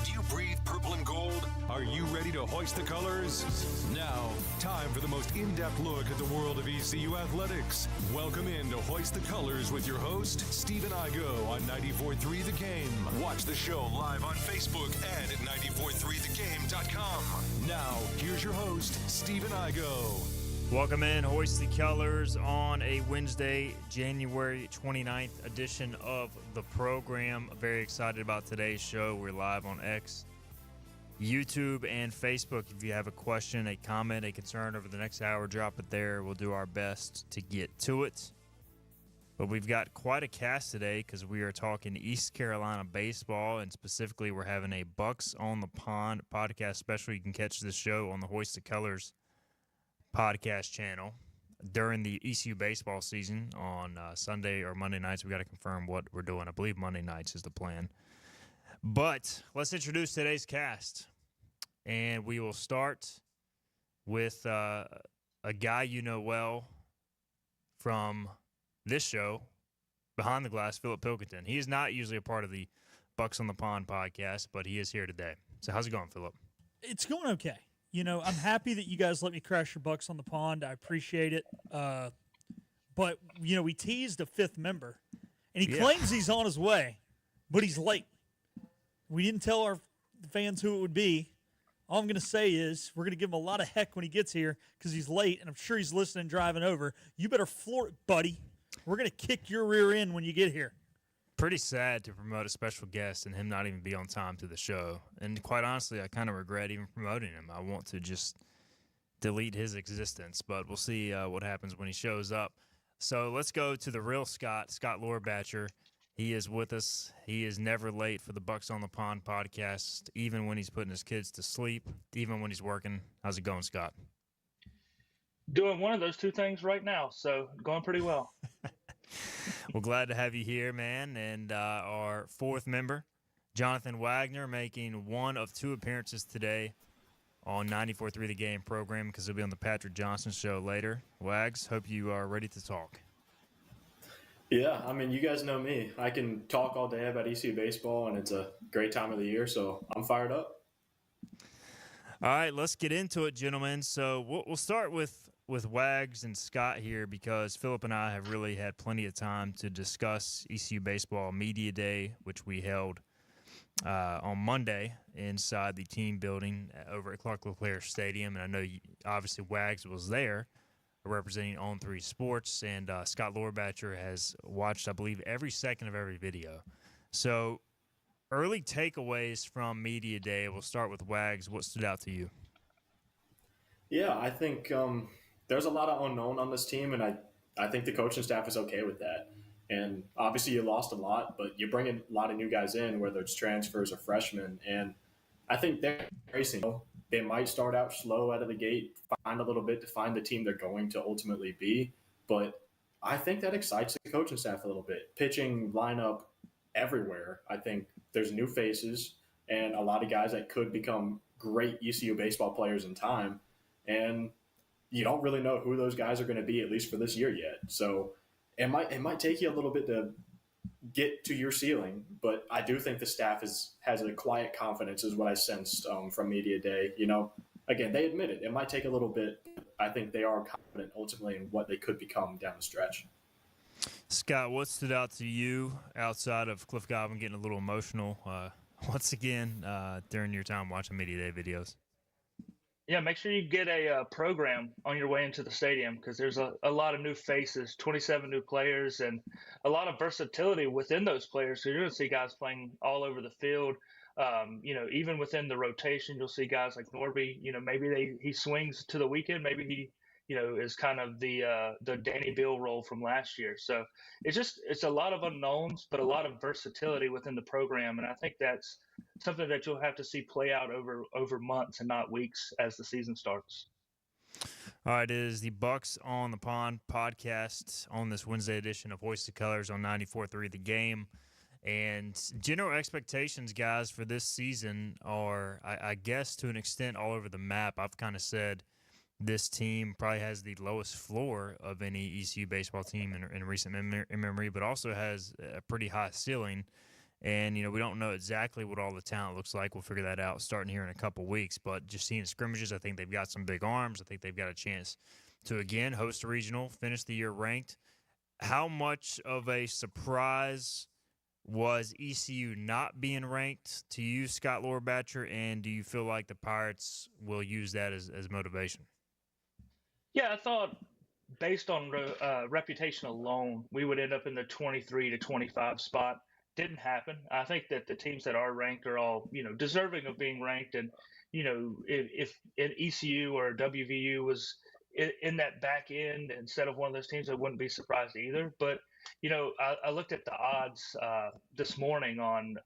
Do you breathe purple and gold? Are you ready to hoist the colors? Now, time for the most in-depth look at the world of ECU athletics. Welcome in to Hoist the Colors with your host, Stephen Igo on 94.3 The Game. Watch the show live on Facebook and at 943thegame.com. Now, here's your host, Stephen Igo. Welcome in, Hoist the Colors on a Wednesday, January 29th edition of the program. Very excited about today's show. We're live on X, YouTube, and Facebook. If you have a question, a comment, a concern over the next hour, drop it there. We'll do our best to get to it. But we've got quite a cast today because we are talking East Carolina baseball, and specifically we're having a Bucs on the Pond podcast special. You can catch this show on the Hoist the Colors podcast channel during the ECU baseball season on Sunday or Monday nights. We got to confirm what we're doing. I believe Monday nights is the plan. But let's introduce today's cast, and we will start with a guy you know well from this show, Behind the Glass, Philip Pilkington. He is not usually a part of the Bucs on the Pond podcast, but he is here today. So how's it going, Philip? It's going okay. You know, I'm happy that you guys let me crash your Bucs on the Pond. I appreciate it. But, you know, we teased a fifth member, and he claims he's on his way, but he's late. We didn't tell our fans who it would be. All I'm going to say is we're going to give him a lot of heck when he gets here because he's late, and I'm sure he's listening driving over. You better floor it, buddy. We're going to kick your rear end when you get here. Pretty sad to promote a special guest and him not even be on time to the show. And quite honestly, I kind of regret even promoting him. I want to just delete his existence, but we'll see what happens when he shows up. So let's go to the real Scott Lorbatcher. He is with us. He is never late for the Bucs on the Pond podcast, even when he's putting his kids to sleep, even when he's working. How's it going, Scott? Doing one of those two things right now, so going pretty well. Well, glad to have you here, man. And our fourth member, Jonathan Wagner, making one of two appearances today on 94.3 The Game program because he'll be on the Patrick Johnson show later. Wags, hope you are ready to talk. Yeah, I mean, you guys know me. I can talk all day about ECU baseball, and it's a great time of the year, so I'm fired up. All right, let's get into it, gentlemen. So we'll start with Wags and Scott here because Philip and I have really had plenty of time to discuss ECU Baseball Media Day, which we held on Monday inside the team building over at Clark LeClaire Stadium. And I know, obviously, Wags was there representing On 3 Sports, and Scott Lorbatcher has watched, I believe, every second of every video. So early takeaways from Media Day. We'll start with Wags. What stood out to you? Yeah, I think there's a lot of unknown on this team, and I think the coaching staff is okay with that. And obviously you lost a lot, but you bring in a lot of new guys in, whether it's transfers or freshmen. And I think they're racing. They might start out slow out of the gate, find a little bit to find the team they're going to ultimately be. But I think that excites the coaching staff a little bit. Pitching lineup everywhere. I think there's new faces and a lot of guys that could become great ECU baseball players in time. And you don't really know who those guys are going to be, at least for this year yet. So it might take you a little bit to get to your ceiling, but I do think the staff has a quiet confidence is what I sensed from Media Day. You know, again, they admit it. It might take a little bit. I think they are confident ultimately in what they could become down the stretch. Scott, what stood out to you outside of Cliff Godwin getting a little emotional once again during your time watching Media Day videos? Yeah, make sure you get a program on your way into the stadium because there's a lot of new faces, 27 new players, and a lot of versatility within those players. So you're going to see guys playing all over the field. You know, even within the rotation, you'll see guys like Norby. You know, maybe he swings to the weekend. Maybe he, you know, is kind of the Danny Bill role from last year. So it's a lot of unknowns, but a lot of versatility within the program, and I think that's something that you'll have to see play out over months and not weeks as the season starts. All right, it is the Bucs on the Pond podcast on this Wednesday edition of Hoist the Colors on 94.3 The Game. And general expectations, guys, for this season are, I guess, to an extent, all over the map. I've kind of said this team probably has the lowest floor of any ECU baseball team in recent memory, but also has a pretty high ceiling. And, we don't know exactly what all the talent looks like. We'll figure that out starting here in a couple weeks. But just seeing scrimmages, I think they've got some big arms. I think they've got a chance to, again, host a regional, finish the year ranked. How much of a surprise was ECU not being ranked to you, Scott Lorbatcher, and do you feel like the Pirates will use that as motivation? Yeah, I thought based on reputation alone, we would end up in the 23 to 25 spot. Didn't happen. I think that the teams that are ranked are all, deserving of being ranked. And, if an ECU or WVU was in that back end instead of one of those teams, I wouldn't be surprised either. But, I looked at the odds this morning on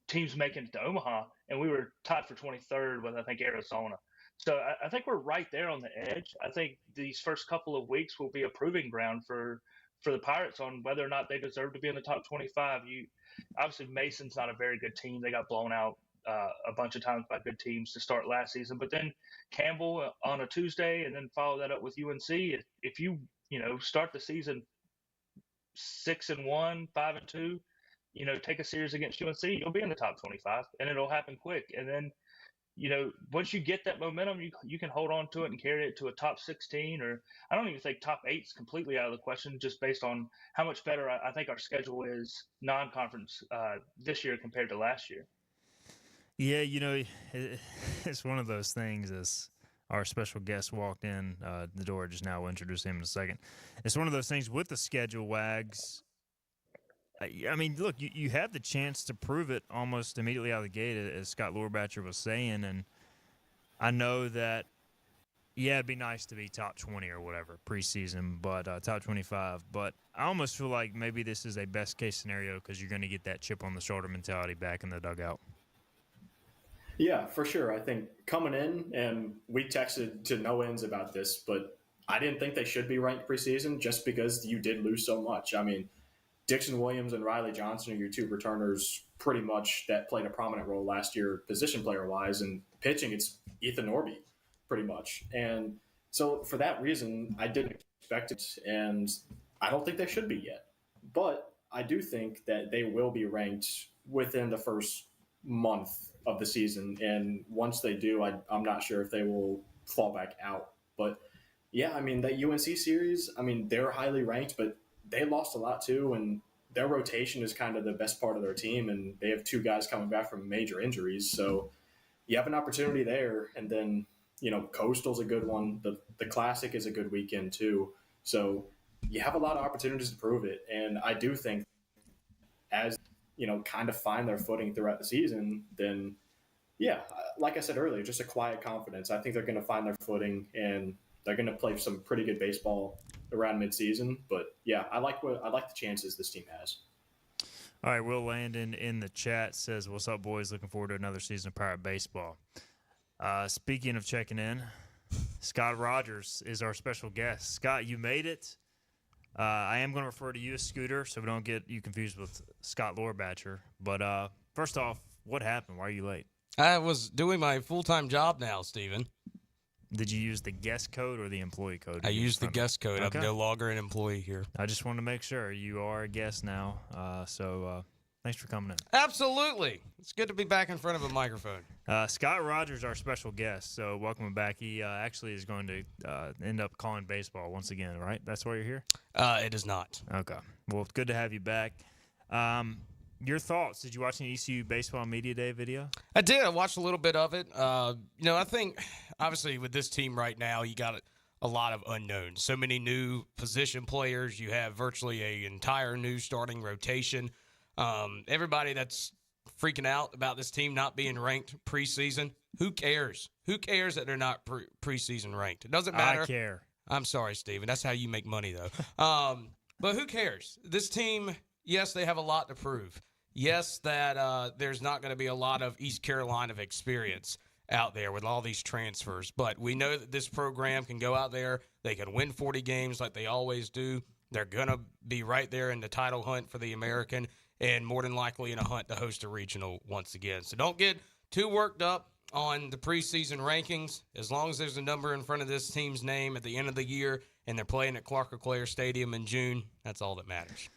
teams making it to Omaha, and we were tied for 23rd with, I think, Arizona. So I think we're right there on the edge. I think these first couple of weeks will be a proving ground for the Pirates on whether or not they deserve to be in the top 25. Obviously, Mason's not a very good team. They got blown out a bunch of times by good teams to start last season. But then Campbell on a Tuesday, and then follow that up with UNC. If you start the season 6-1, 5-2, take a series against UNC, you'll be in the top 25, and it'll happen quick. And then once you get that momentum, you can hold on to it and carry it to a top 16, or I don't even think top 8 is completely out of the question, just based on how much better I think our schedule is non-conference this year compared to last year. Yeah, it's one of those things as our special guest walked in the door just now. We'll introduce him in a second. It's one of those things with the schedule, Wags. I mean, look, you have the chance to prove it almost immediately out of the gate, as Scott Lorbatcher was saying. And I know that, yeah, it'd be nice to be top 20 or whatever preseason, but top 25. But I almost feel like maybe this is a best-case scenario because you're going to get that chip on the shoulder mentality back in the dugout. Yeah, for sure. I think coming in, and we texted to no ends about this, but I didn't think they should be ranked preseason just because you did lose so much. I mean, Dixon Williams and Riley Johnson are your two returners pretty much that played a prominent role last year position player-wise, and pitching, it's Ethan Norby pretty much. And so for that reason, I didn't expect it, and I don't think they should be yet. But I do think that they will be ranked within the first month of the season, and once they do, I'm not sure if they will fall back out. But yeah, I mean, that UNC series, I mean, they're highly ranked, but they lost a lot too, and their rotation is kind of the best part of their team, and they have two guys coming back from major injuries. So you have an opportunity there, and then, Coastal's a good one. The Classic is a good weekend too. So you have a lot of opportunities to prove it, and I do think as, kind of find their footing throughout the season, then, yeah, like I said earlier, just a quiet confidence. I think they're going to find their footing, and they're going to play some pretty good baseball around midseason. But yeah, I like the chances this team has. All right, Will Landon in the chat says, "What's up, boys? Looking forward to another season of Pirate baseball." Speaking of checking in, Scott Rogers is our special guest. Scott, you made it. I am going to refer to you as Scooter, so we don't get you confused with Scott Lorbatcher. But first off, what happened? Why are you late? I was doing my full-time job now, Steven. Did you use the guest code or the employee code? I used the guest code. Okay. I'm no longer an employee here. I just wanted to make sure you are a guest now. So thanks for coming in. Absolutely. It's good to be back in front of a microphone. Scott Rogers, our special guest. So welcome him back. He actually is going to end up calling baseball once again, right? That's why you're here? It is not. Okay. Well, it's good to have you back. Your thoughts? Did you watch the ECU Baseball Media Day video? I did. I watched a little bit of it. I think, obviously, with this team right now, you got a lot of unknowns. So many new position players. You have virtually an entire new starting rotation. Everybody that's freaking out about this team not being ranked preseason, who cares? Who cares that they're not preseason ranked? It doesn't matter. I care. I'm sorry, Steven. That's how you make money, though. But who cares? This team, yes, they have a lot to prove. Yes, that there's not going to be a lot of East Carolina experience out there with all these transfers. But we know that this program can go out there. They can win 40 games like they always do. They're going to be right there in the title hunt for the American and more than likely in a hunt to host a regional once again. So don't get too worked up on the preseason rankings. As long as there's a number in front of this team's name at the end of the year and they're playing at Clark LeClaire Stadium in June, that's all that matters.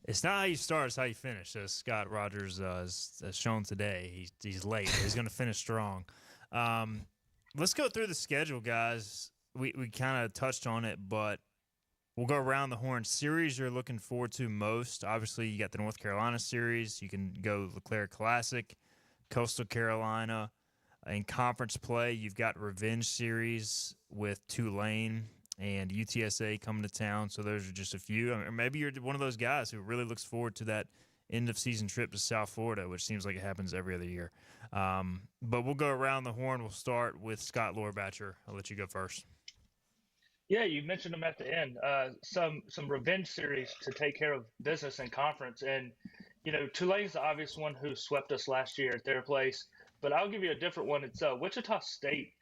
It's not how you start; it's how you finish. As Scott Rogers has shown today, he's late. He's going to finish strong. Let's go through the schedule, guys. We kind of touched on it, but we'll go around the horn. Series you're looking forward to most? Obviously, you got the North Carolina series. You can go LeClaire Classic, Coastal Carolina. In conference play, you've got Revenge Series with Tulane and UTSA coming to town. So those are just a few. Or maybe you're one of those guys who really looks forward to that end-of-season trip to South Florida, which seems like it happens every other year. But we'll go around the horn. We'll start with Scott Lorbatcher. I'll let you go first. Yeah, you mentioned them at the end. Some revenge series to take care of business in conference. And, Tulane's the obvious one who swept us last year at their place. But I'll give you a different one. It's Wichita State.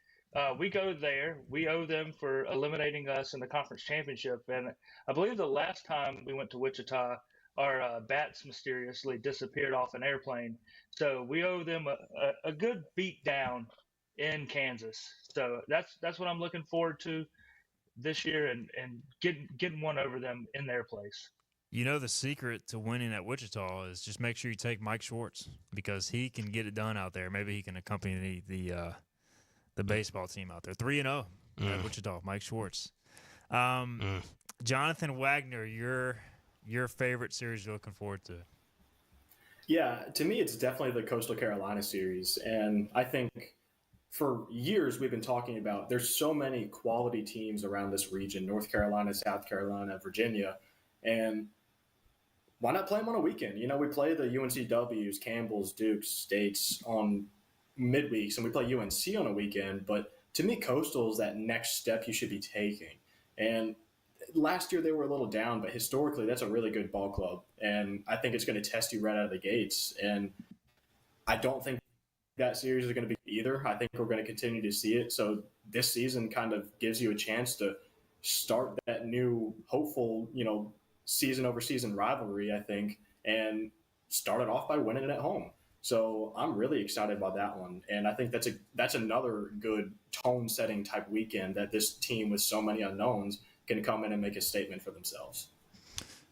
We go there. We owe them for eliminating us in the conference championship. And I believe the last time we went to Wichita, our bats mysteriously disappeared off an airplane. So we owe them a good beat down in Kansas. So that's what I'm looking forward to this year and getting one over them in their place. The secret to winning at Wichita is just make sure you take Mike Schwartz because he can get it done out there. Maybe he can accompany the baseball team out there. 3-0 at Wichita, Mike Schwartz. Jonathan Wagner, your favorite series you're looking forward to? Yeah, to me, it's definitely the Coastal Carolina series. And I think for years we've been talking about there's so many quality teams around this region, North Carolina, South Carolina, Virginia. And why not play them on a weekend? We play the UNCWs, Campbells, Dukes, States on midweeks, and we play UNC on a weekend. But to me, Coastal is that next step you should be taking. And last year they were a little down, but historically that's a really good ball club. And I think it's going to test you right out of the gates. And I don't think that series is going to be either. I think we're going to continue to see it. So this season kind of gives you a chance to start that new hopeful, season over season rivalry, I think, and start it off by winning it at home. So I'm really excited about that one. And I think that's another good tone setting type weekend that this team with so many unknowns can come in and make a statement for themselves.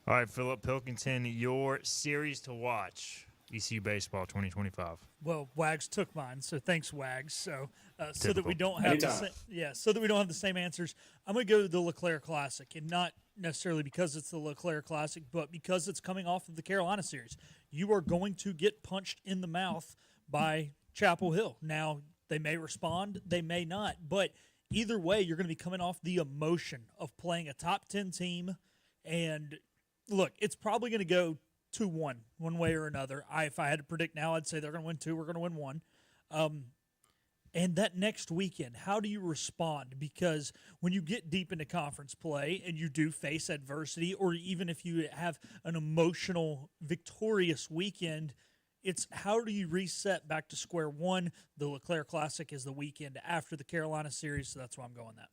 All right, Philip Pilkington, your series to watch, ECU Baseball 2025. Well, Wags took mine, so thanks, Wags. So that we don't have the same answers, I'm going to go to the LeClaire Classic, and not necessarily because it's the LeClaire Classic, but because it's coming off of the Carolina series. You are going to get punched in the mouth by Chapel Hill. Now, they may respond, they may not, but either way, you're going to be coming off the emotion of playing a top 10 team. And look, it's probably going to go 2-1 one way or another. If I had to predict now, I'd say they're going to win 2, we're going to win 1. And that next weekend, how do you respond? Because when you get deep into conference play and you do face adversity, or even if you have an emotional, victorious weekend, it's how do you reset back to square one? The LeClaire Classic is the weekend after the Carolina series, so that's why I'm going that.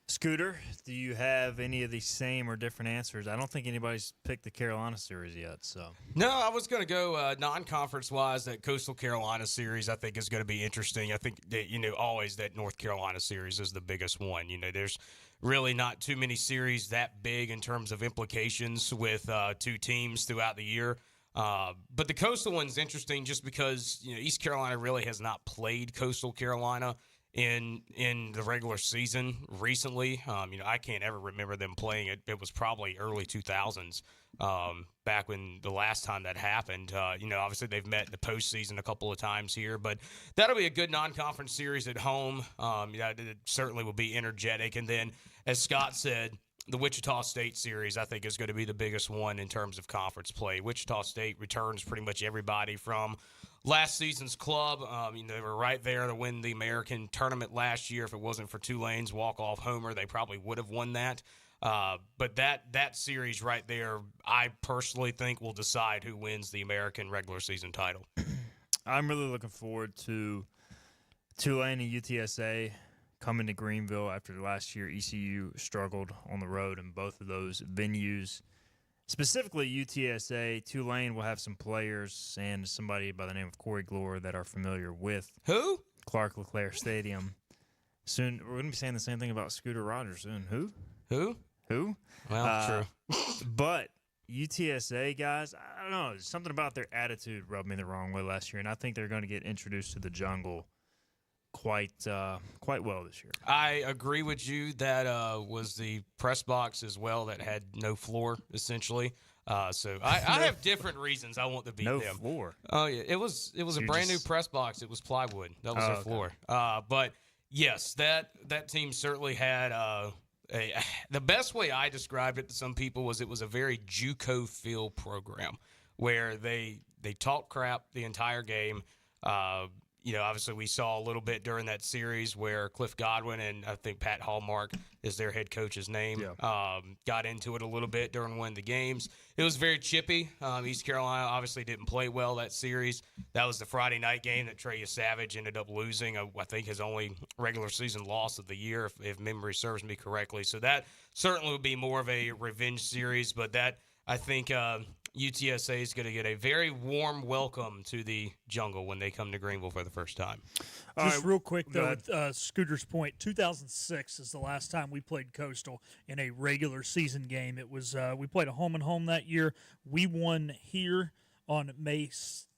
Scooter, do you have any of the same or different answers? I don't think anybody's picked the Carolina series yet. So no, I was going to go non-conference wise. That Coastal Carolina series I think is going to be interesting. I think that always that North Carolina series is the biggest one. There's really not too many series that big in terms of implications with two teams throughout the year. But the Coastal one's interesting just because East Carolina really has not played Coastal Carolina in the regular season recently. I can't ever remember them playing it. It was probably early 2000s, back when the last time that happened. Obviously they've met in the postseason a couple of times here, but that'll be a good non-conference series at home. It certainly will be energetic. And then, as Scott said, the Wichita State series, I think, is going to be the biggest one in terms of conference play. Wichita State returns pretty much everybody from last season's club. They were right there to win the American tournament last year. If it wasn't for Tulane's walk-off homer, they probably would have won that. But that series right there, I personally think will decide who wins the American regular season title. I'm really looking forward to Tulane and UTSA coming to Greenville after last year. ECU struggled on the road in both of those venues. Specifically, UTSA, Tulane will have some players and somebody by the name of Corey Glore that are familiar with Who? Clark LeClaire Stadium. Soon, we're going to be saying the same thing about Scooter Rogers soon. Who? Well, true. But UTSA guys, I don't know, something about their attitude rubbed me the wrong way last year, and I think they're going to get introduced to the jungle quite well this year. I agree with you. That was the press box as well that had no floor, essentially. So I have different reasons I want to beat them. No floor. Oh yeah, it was a brand new press box. It was plywood. That was their floor. But yes, that team certainly had the best way I described it to some people was it was a very JUCO feel program where they talk crap the entire game. Obviously we saw a little bit during that series where Cliff Godwin and I think Pat Hallmark is their head coach's name, got into it a little bit during one of the games. It was very chippy. East Carolina obviously didn't play well that series. That was the Friday night game that Trey Savage ended up losing, I think his only regular season loss of the year, if memory serves me correctly. So that certainly would be more of a revenge series, but that I think UTSA is going to get a very warm welcome to the jungle when they come to Greenville for the first time. Just real quick, though, with Scooter's point, 2006 is the last time we played Coastal in a regular season game. It was we played a home-and-home that year. We won here on May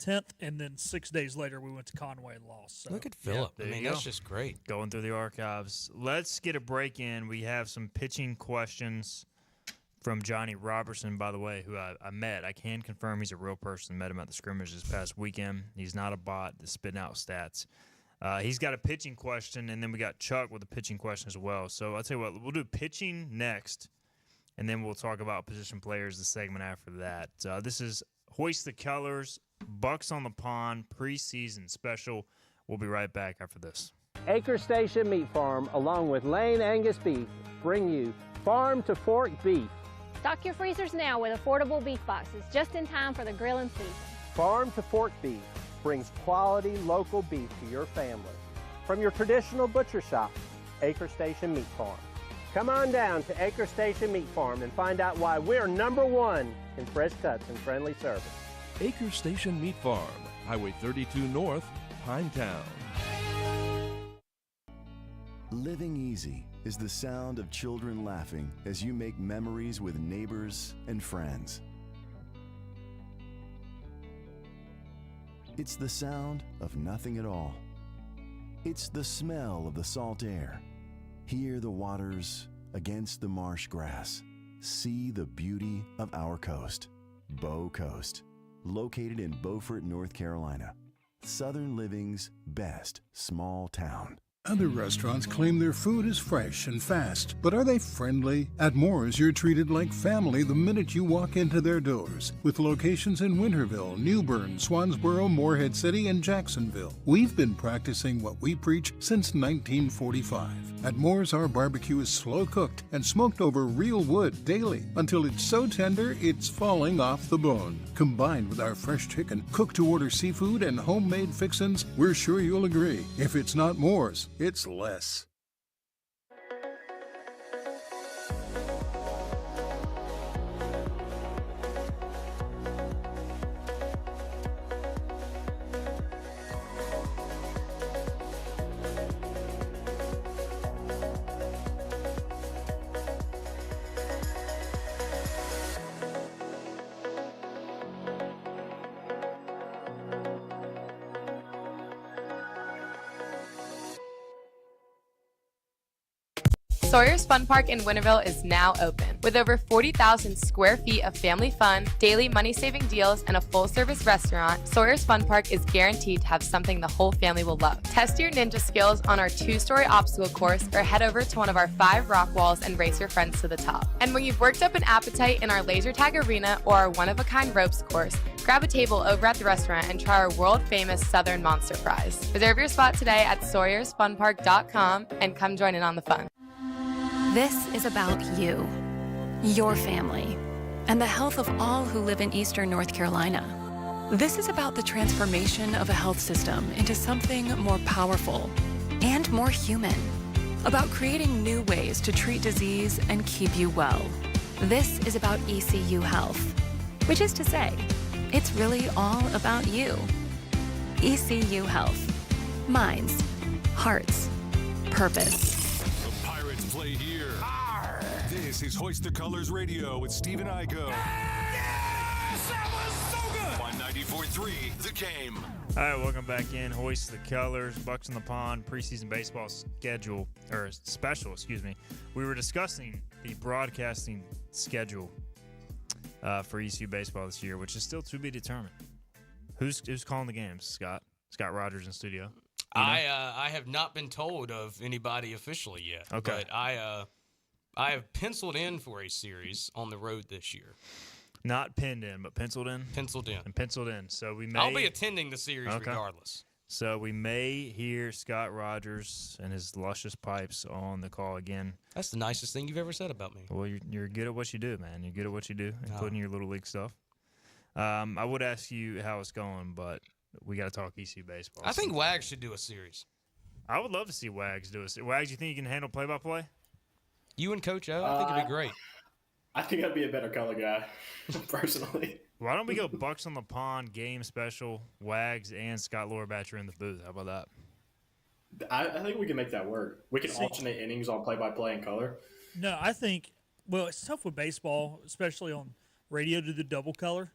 10th, and then 6 days later we went to Conway and lost. So. Look at Phillip. Yeah, That's just great. Going through the archives. Let's get a break in. We have some pitching questions from Johnny Robertson, by the way, who I met. I can confirm he's a real person. Met him at the scrimmage this past weekend. He's not a bot that's spitting out stats. He's got a pitching question, and then we got Chuck with a pitching question as well. So I'll tell you what, we'll do pitching next, and then we'll talk about position players the segment after that. This is Hoist the Colors, Bucs on the Pond preseason special. We'll be right back after this. Acre Station Meat Farm, along with Lane Angus Beef, bring you Farm to Fork Beef. Stock your freezers now with affordable beef boxes, just in time for the grilling season. Farm to Fork Beef brings quality local beef to your family. From your traditional butcher shop, Acre Station Meat Farm. Come on down to Acre Station Meat Farm and find out why we're #1 in fresh cuts and friendly service. Acre Station Meat Farm, Highway 32 North, Pinetown. Living easy is the sound of children laughing as you make memories with neighbors and friends. It's the sound of nothing at all. It's the smell of the salt air. Hear the waters against the marsh grass. See the beauty of our coast. Bow Coast, located in Beaufort, North Carolina. Southern Living's best small town. Other restaurants claim their food is fresh and fast, but are they friendly? At Moore's, you're treated like family the minute you walk into their doors. With locations in Winterville, New Bern, Swansboro, Morehead City, and Jacksonville. We've been practicing what we preach since 1945. At Moore's, our barbecue is slow cooked and smoked over real wood daily until it's so tender it's falling off the bone. Combined with our fresh chicken, cooked-to-order seafood, and homemade fixins, we're sure you'll agree. If it's not Moore's, it's less. Sawyer's Fun Park in Winterville is now open. With over 40,000 square feet of family fun, daily money-saving deals, and a full-service restaurant, Sawyer's Fun Park is guaranteed to have something the whole family will love. Test your ninja skills on our 2-story obstacle course or head over to one of our 5 rock walls and race your friends to the top. And when you've worked up an appetite in our laser tag arena or our one-of-a-kind ropes course, grab a table over at the restaurant and try our world-famous Southern Monster Fries. Reserve your spot today at SawyersFunPark.com and come join in on the fun. This is about you, your family, and the health of all who live in Eastern North Carolina. This is about the transformation of a health system into something more powerful and more human, about creating new ways to treat disease and keep you well. This is about ECU Health, which is to say, it's really all about you. ECU Health. Minds, hearts, purpose. Play here. This is Hoist the Colors Radio with Stephen Igo. That was so good! On 94.3, The Game. All right, welcome back in. Hoist the Colors, Bucs in the Pond, preseason baseball special, excuse me. We were discussing the broadcasting schedule for ECU baseball this year, which is still to be determined. Who's calling the games, Scott? Scott Rogers in studio. I have not been told of anybody officially yet. Okay. But I have penciled in for a series on the road this year. Not pinned in, but penciled in? Penciled in. And penciled in. So we may... I'll be attending the series regardless. So we may hear Scott Rogers and his luscious pipes on the call again. That's the nicest thing you've ever said about me. Well, you're good at what you do, man. You're good at what you do, including your Little League stuff. I would ask you how it's going, but we got to talk ECU baseball. I think Wags should do a series. I would love to see Wags do a series. Wags, you think you can handle play-by-play? You and Coach O? I think it'd be great. I think I'd be a better color guy, personally. Why don't we go Bucs on the Pond game special, Wags and Scott Lorbatcher in the booth? How about that? I think we can make that work. We can alternate innings on play-by-play and color. No, I think, well, it's tough with baseball, especially on radio to do double color.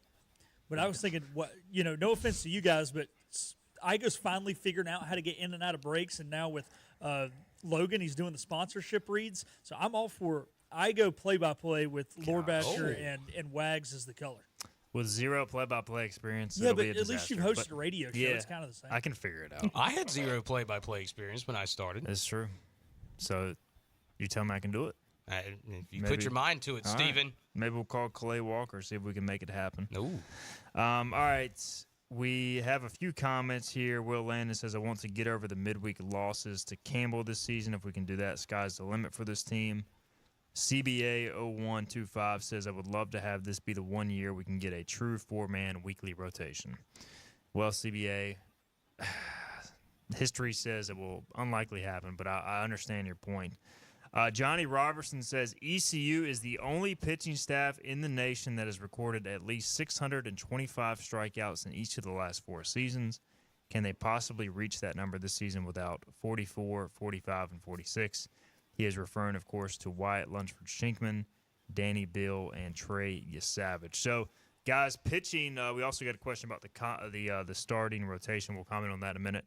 But I was thinking, no offense to you guys, but Igo's finally figuring out how to get in and out of breaks. And now with Logan, he's doing the sponsorship reads. So I'm all for Igo play-by-play with Lorbatcher and Wags as the color. With zero play-by-play experience, yeah, it'll but be a at least you've hosted a radio show. It's kind of the same. I can figure it out. I had zero play-by-play experience when I started. That's true. So you tell me I can do it? If you put your mind to it, Steven. Right. Maybe we'll call Clay Walker, see if we can make it happen. No. All right. We have a few comments here. Will Landon says, I want to get over the midweek losses to Campbell this season. If we can do that, sky's the limit for this team. CBA0125 says, I would love to have this be the 1 year we can get a true four-man weekly rotation. Well, CBA, history says it will unlikely happen, but I understand your point. Johnny Robertson says, ECU is the only pitching staff in the nation that has recorded at least 625 strikeouts in each of the last 4 seasons. Can they possibly reach that number this season without 44, 45, and 46? He is referring, of course, to Wyatt Lunsford-Shinkman, Danny Bill, and Trey Yesavage. So, guys, pitching, we also got a question about the starting rotation. We'll comment on that in a minute.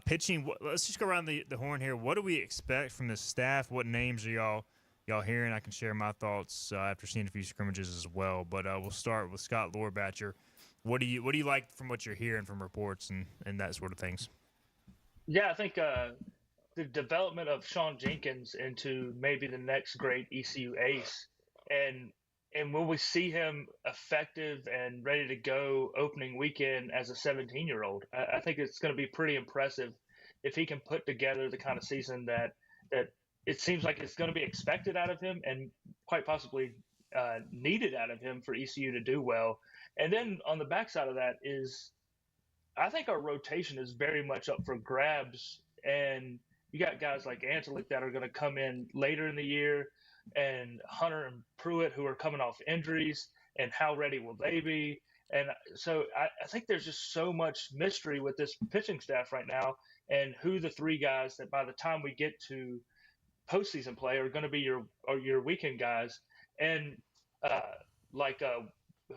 Pitching, let's just go around the horn here. What do we expect from the staff? What names are y'all hearing? I can share my thoughts after seeing a few scrimmages as well. But we'll start with Scott Lorbatcher. What do you like from what you're hearing from reports and that sort of things? Yeah, I think the development of Sean Jenkins into maybe the next great ECU ace, and when we see him effective and ready to go opening weekend as a 17-year-old, I think it's going to be pretty impressive if he can put together the kind of season that it seems like it's going to be expected out of him and quite possibly needed out of him for ECU to do well. And then on the backside of that is I think our rotation is very much up for grabs, and you got guys like Angelic that are going to come in later in the year, and Hunter and Pruitt who are coming off injuries, and how ready will they be? And so I think there's just so much mystery with this pitching staff right now, and who the 3 guys that by the time we get to postseason play are going to be your weekend guys. And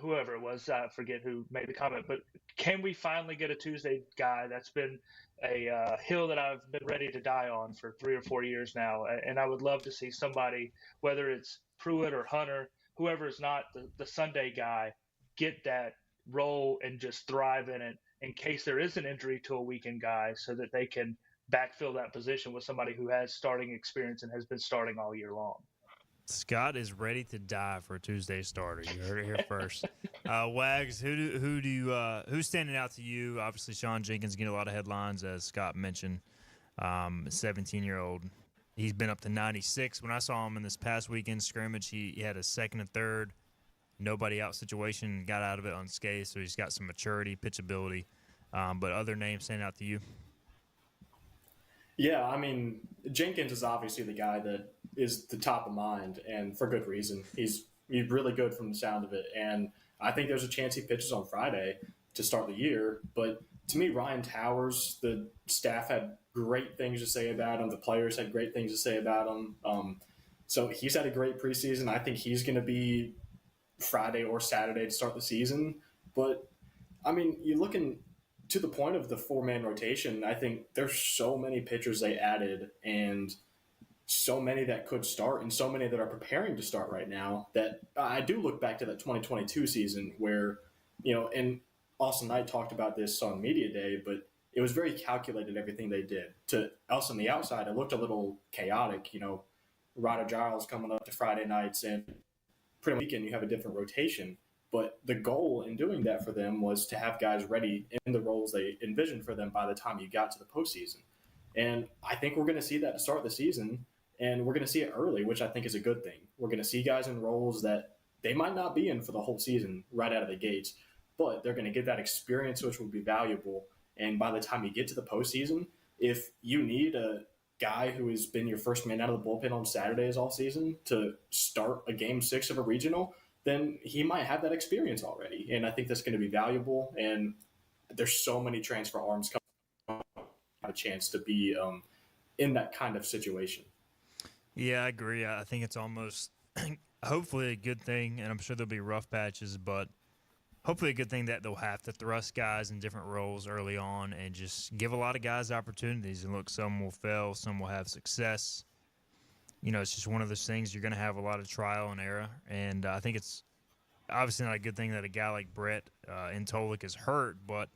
whoever it was, I forget who made the comment, but can we finally get a Tuesday guy? That's been a hill that I've been ready to die on for 3 or 4 years now. And I would love to see somebody, whether it's Pruitt or Hunter, whoever is not the Sunday guy, get that role and just thrive in it in case there is an injury to a weekend guy, so that they can backfill that position with somebody who has starting experience and has been starting all year long. Scott is ready to die for a Tuesday starter. You heard it here first. Wags, who's standing out to you? Obviously, Sean Jenkins getting a lot of headlines, as Scott mentioned. 17-year-old. He's been up to 96. When I saw him in this past weekend scrimmage, he had a second and third, nobody out situation, got out of it unscathed. So he's got some maturity, pitchability. But other names stand out to you? Yeah, I mean, Jenkins is obviously the guy that is the top of mind, and for good reason. He's really good from the sound of it, and I think there's a chance he pitches on Friday to start the year. But to me, Ryan Towers, the staff had great things to say about him. The players had great things to say about him. So he's had a great preseason. I think he's going to be Friday or Saturday to start the season. But, I mean, you're looking to the point of the 4-man rotation. I think there's so many pitchers they added and so many that could start and so many that are preparing to start right now that I do look back to that 2022 season where, and Austin Knight talked about this on Media Day, but it was very calculated, everything they did. To us on the outside, it looked a little chaotic. Ryder Giles coming up to Friday nights, and pretty much weekend you have a different rotation. But the goal in doing that for them was to have guys ready in the roles they envisioned for them by the time you got to the postseason. And I think we're going to see that to start the season, and we're going to see it early, which I think is a good thing. We're going to see guys in roles that they might not be in for the whole season right out of the gates, but they're going to get that experience, which will be valuable. And by the time you get to the postseason, if you need a guy who has been your first man out of the bullpen on Saturdays all season to start a game 6 of a regional, then he might have that experience already. And I think that's going to be valuable. And there's so many transfer arms coming have a chance to be in that kind of situation. Yeah, I agree. I think it's almost hopefully a good thing, and I'm sure there'll be rough patches, but hopefully a good thing that they'll have to thrust guys in different roles early on and just give a lot of guys opportunities. And look, some will fail, some will have success. It's just one of those things. You're going to have a lot of trial and error, and I think it's obviously not a good thing that a guy like Brett Intolik is hurt, but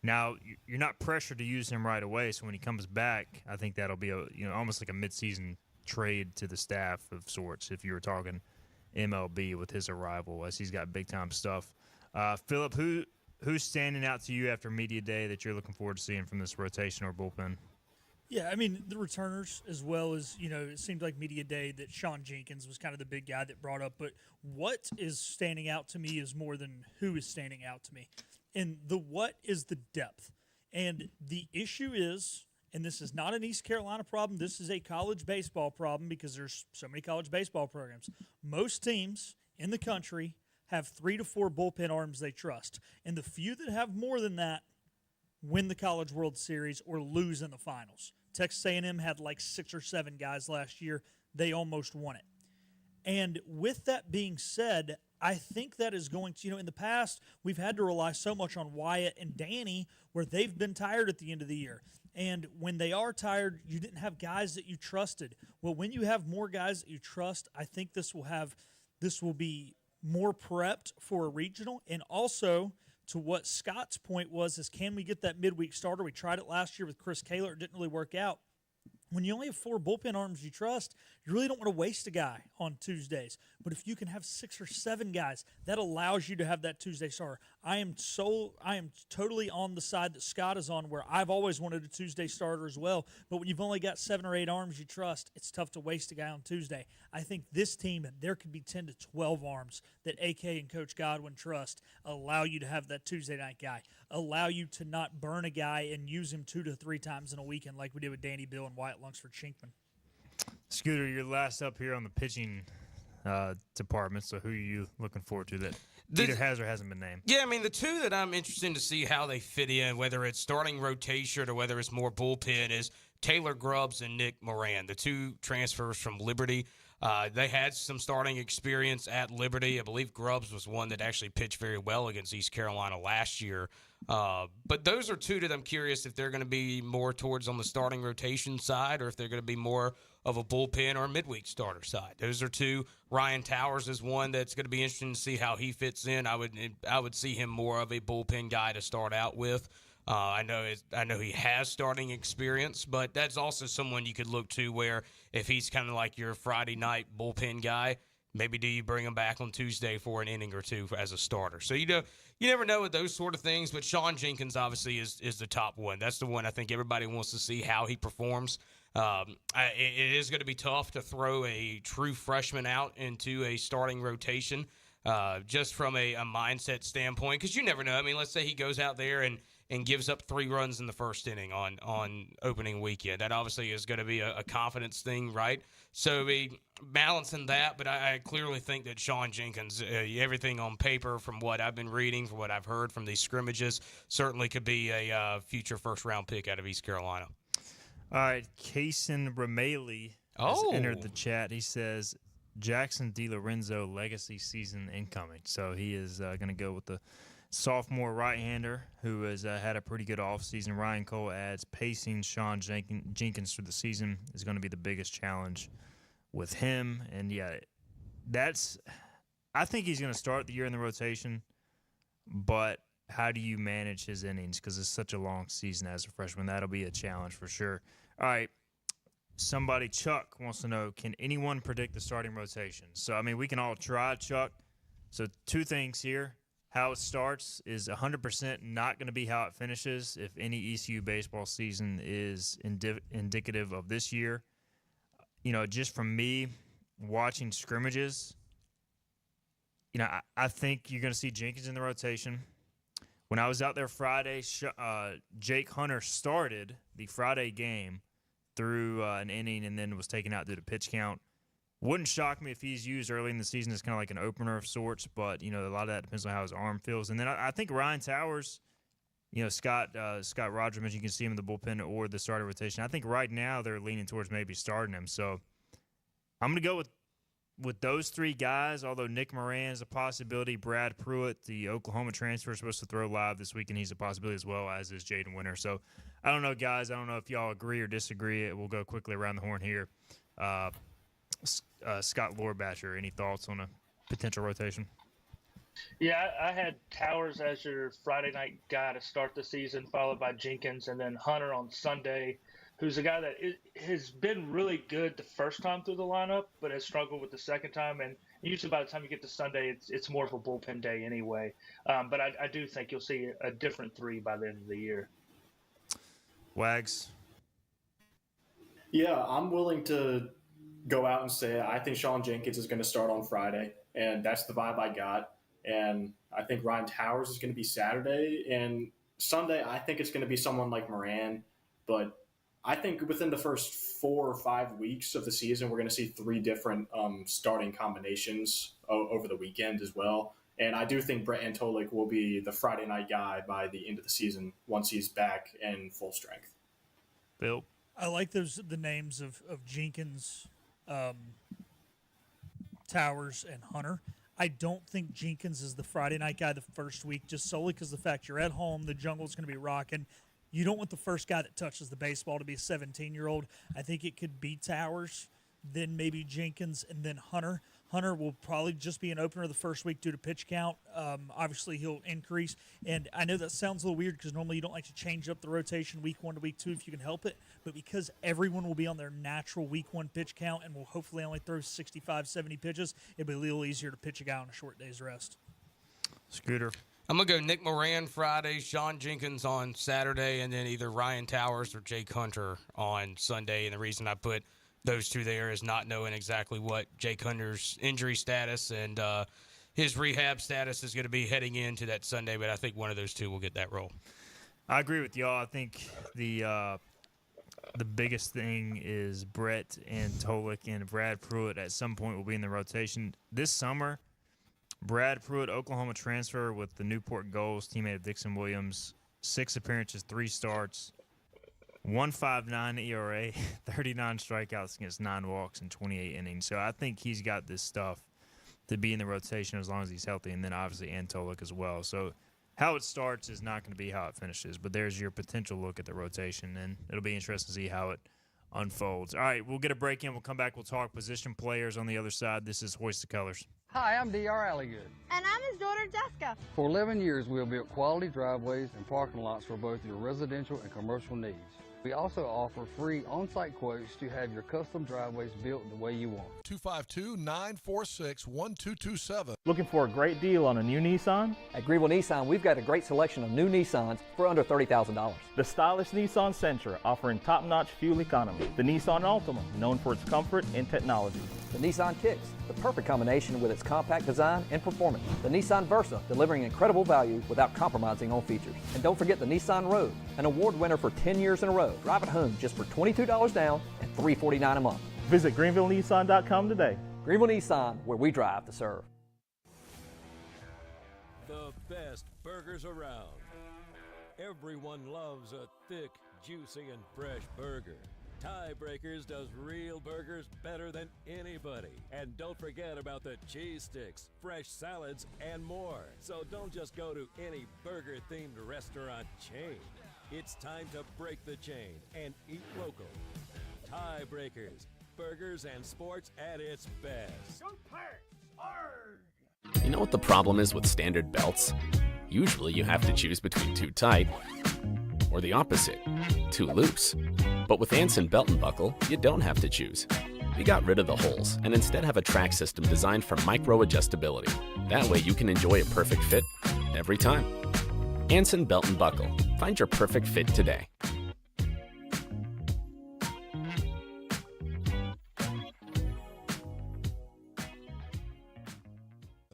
now you're not pressured to use him right away. So when he comes back, I think that'll be almost like a midseason trade to the staff of sorts if you were talking MLB with his arrival, as he's got big-time stuff. Philip, who's standing out to you after Media Day that you're looking forward to seeing from this rotation or bullpen? Yeah, I mean, the returners, as well as, it seemed like Media Day that Sean Jenkins was kind of the big guy that brought up. But what is standing out to me is more than who is standing out to me. And the what is the depth. And the issue is, and this is not an East Carolina problem, this is a college baseball problem because there's so many college baseball programs. Most teams in the country have 3 to 4 bullpen arms they trust. And the few that have more than that win the College World Series or lose in the finals. Texas A&M had like 6 or 7 guys last year. They almost won it. And with that being said, I think that is going to, in the past, we've had to rely so much on Wyatt and Danny where they've been tired at the end of the year. And when they are tired, you didn't have guys that you trusted. Well, when you have more guys that you trust, I think this will be more prepped for a regional. And also, to what Scott's point was, is can we get that midweek starter? We tried it last year with Chris Kaler. It didn't really work out. When you only have 4 bullpen arms you trust, you really don't want to waste a guy on Tuesdays. But if you can have 6 or 7 guys, that allows you to have that Tuesday starter. I am totally on the side that Scott is on, where I've always wanted a Tuesday starter as well. But when you've only got 7 or 8 arms you trust, it's tough to waste a guy on Tuesday. I think this team, there could be 10 to 12 arms that AK and Coach Godwin trust, allow you to have that Tuesday night guy, allow you to not burn a guy and use him 2 to 3 times in a weekend like we did with Danny Bill and Wyatt Lunsford-Chinkman. Scooter, you're last up here on the pitching department, so who are you looking forward to that either has or hasn't been named? Yeah, I mean, the two that I'm interested to see how they fit in, whether it's starting rotation or whether it's more bullpen, is Taylor Grubbs and Nick Moran, the 2 transfers from Liberty. They had some starting experience at Liberty. I believe Grubbs was one that actually pitched very well against East Carolina last year. But those are 2 that I'm curious if they're going to be more towards on the starting rotation side or if they're going to be more of a bullpen or a midweek starter side. Those are 2. Ryan Towers is one that's going to be interesting to see how he fits in. I would see him more of a bullpen guy to start out with. I know he has starting experience, but that's also someone you could look to where if he's kind of like your Friday night bullpen guy, maybe do you bring him back on Tuesday for an inning or 2 as a starter? So you never know with those sort of things, but Sean Jenkins obviously is the top one. That's the one I think everybody wants to see how he performs. It is going to be tough to throw a true freshman out into a starting rotation just from a mindset standpoint, because you never know. I mean, let's say he goes out there and gives up 3 runs in the first inning on opening weekend. That obviously is going to be a confidence thing, right? So be balancing that, but I clearly think that Sean Jenkins, everything on paper from what I've been reading, from what I've heard from these scrimmages, certainly could be a future first-round pick out of East Carolina. All right, Kaysen Rameli has entered the chat. He says, Jackson DiLorenzo legacy season incoming. So he is going to go with the sophomore right-hander who has had a pretty good offseason. Ryan Cole adds pacing Sean Jenkins through the season is going to be the biggest challenge with him. And, yeah, I think he's going to start the year in the rotation, but how do you manage his innings? Because it's such a long season as a freshman. That'll be a challenge for sure. All right. Chuck wants to know, can anyone predict the starting rotation? So, I mean, we can all try, Chuck. So, two things here. How it starts is 100% not going to be how it finishes if any ECU baseball season is indicative of this year. You know, just from me watching scrimmages, you know, I think you're going to see Jenkins in the rotation. When I was out there Friday, Jake Hunter started the Friday game through an inning and then was taken out due to pitch count. Wouldn't shock me if he's used early in the season as kind of like an opener of sorts, but, you know, a lot of that depends on how his arm feels. And then I think Ryan Towers, you know, Scott Rogerman, you can see him in the bullpen or the starter rotation. I think right now they're leaning towards maybe starting him. So I'm going to go with those three guys, although Nick Moran is a possibility. Brad Pruitt, the Oklahoma transfer, is supposed to throw live this week, and he's a possibility as well, as is Jaden Winter. So I don't know, guys. I don't know if y'all agree or disagree. We'll go quickly around the horn here. Scott Lorbacher, any thoughts on a potential rotation? Yeah, I had Towers as your Friday night guy to start the season, followed by Jenkins, and then Hunter on Sunday, who's a guy that has been really good the first time through the lineup, but has struggled with the second time. And usually by the time you get to Sunday, it's more of a bullpen day anyway. But I do think you'll see a different three by the end of the year. Wags? Yeah, I'm willing to go out and say I think Sean Jenkins is going to start on Friday, and that's the vibe I got. And I think Ryan Towers is going to be Saturday. And Sunday, I think it's going to be someone like Moran. But I think within the first 4 or 5 weeks of the season, we're going to see 3 different starting combinations over the weekend as well. And I do think Brett Antolik will be the Friday night guy by the end of the season once he's back in full strength. Bill? I like the names of Jenkins, Towers, and Hunter. I don't think Jenkins is the Friday night guy the first week, just solely because the fact you're at home, the jungle's going to be rocking. You don't want the first guy that touches the baseball to be a 17-year-old. I think it could be Towers, then maybe Jenkins, and then Hunter. Hunter will probably just be an opener the first week due to pitch count. Obviously, he'll increase. And I know that sounds a little weird because normally you don't like to change up the rotation week 1 to week 2 if you can help it. But because everyone will be on their natural week 1 pitch count and will hopefully only throw 65, 70 pitches, it'll be a little easier to pitch a guy on a short day's rest. Scooter? I'm going to go Nick Moran Friday, Sean Jenkins on Saturday, and then either Ryan Towers or Jake Hunter on Sunday. And the reason I put those two there is not knowing exactly what Jake Hunter's injury status and his rehab status is going to be heading into that Sunday, but I think one of those two will get that role. I agree with y'all. I think the biggest thing is Brett Antolik and Brad Pruitt at some point will be in the rotation. This summer, Brad Pruitt, Oklahoma transfer with the Newport Goals, teammate of Dixon Williams, 6 appearances, 3 starts, 1.59 ERA, 39 strikeouts against 9 walks in 28 innings. So I think he's got this stuff to be in the rotation as long as he's healthy, and then obviously Antolik as well. So how it starts is not going to be how it finishes, but there's your potential look at the rotation, and it'll be interesting to see how it unfolds. All right, we'll get a break in. We'll come back. We'll talk position players on the other side. This is Hoist the Colors. Hi, I'm D.R. Alligood. And I'm his daughter, Jessica. For 11 years, we have built quality driveways and parking lots for both your residential and commercial needs. We also offer free on-site quotes to have your custom driveways built the way you want. 252-946-1227. Looking for a great deal on a new Nissan? At Greenville Nissan, we've got a great selection of new Nissans for under $30,000. The stylish Nissan Sentra, offering top-notch fuel economy. The Nissan Altima, known for its comfort and technology. The Nissan Kicks, the perfect combination with its compact design and performance. The Nissan Versa, delivering incredible value without compromising on features. And don't forget the Nissan Rogue, an award winner for 10 years in a row. Drive it home just for $22 down and $349 a month. Visit GreenvilleNissan.com today. Greenville Nissan, where we drive to serve. The best burgers around. Everyone loves a thick, juicy, and fresh burger. Tiebreakers does real burgers better than anybody. And don't forget about the cheese sticks, fresh salads, and more. So don't just go to any burger-themed restaurant chain. It's time to break the chain and eat local. Tiebreakers, burgers and sports at its best. Go Pirates! Arr! You know what the problem is with standard belts? Usually you have to choose between too tight or the opposite, too loose. But with Anson Belt and Buckle, you don't have to choose. We got rid of the holes and instead have a track system designed for micro-adjustability. That way you can enjoy a perfect fit every time. Anson Belt and Buckle. Find your perfect fit today.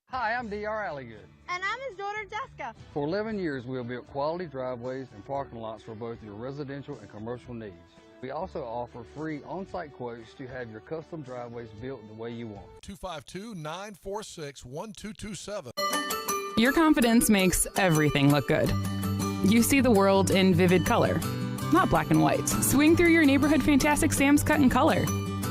Hi, I'm D.R. Alligood. And I'm his daughter, Jessica. For 11 years, we have built quality driveways and parking lots for both your residential and commercial needs. We also offer free on-site quotes to have your custom driveways built the way you want. 252-946-1227. Your confidence makes everything look good. You see the world in vivid color, not black and white. Swing through your neighborhood Fantastic Sam's Cut in color.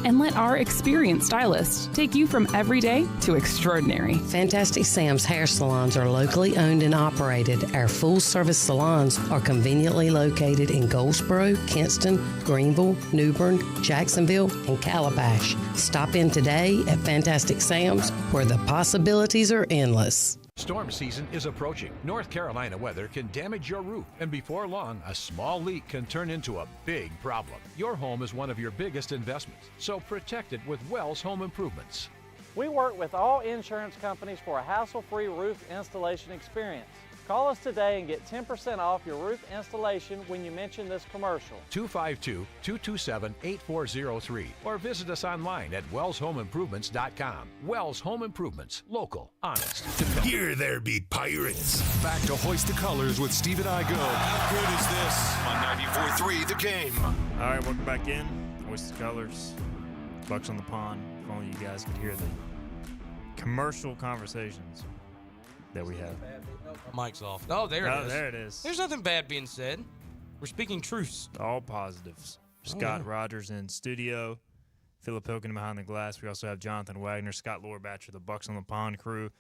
And let our experienced stylists take you from everyday to extraordinary. Fantastic Sam's hair salons are locally owned and operated. Our full-service salons are conveniently located in Goldsboro, Kinston, Greenville, New Bern, Jacksonville, and Calabash. Stop in today at Fantastic Sam's, where the possibilities are endless. Storm season is approaching. North Carolina weather can damage your roof, and before long, a small leak can turn into a big problem. Your home is one of your biggest investments, so protect it with Wells Home Improvements. We work with all insurance companies for a hassle-free roof installation experience. Call us today and get 10% off your roof installation when you mention this commercial. 252-227-8403 or visit us online at wellshomeimprovements.com. Wells Home Improvements. Local, honest, dependable. Here there be pirates. Back to Hoist the Colors with Steve and I go. How good is this? On 94.3 The Game. All right, welcome back in. Hoist the Colors. Bucs on the Pond. If only you guys could hear the commercial conversations that we have. Mic's off. Oh, there it is. There it is. There's nothing bad being said. We're speaking truths. All positives. Scott Rogers in studio. Philip Hilkin behind the glass. We also have Jonathan Wagner, Scott Lorbatcher, the Bucs on the Pond crew.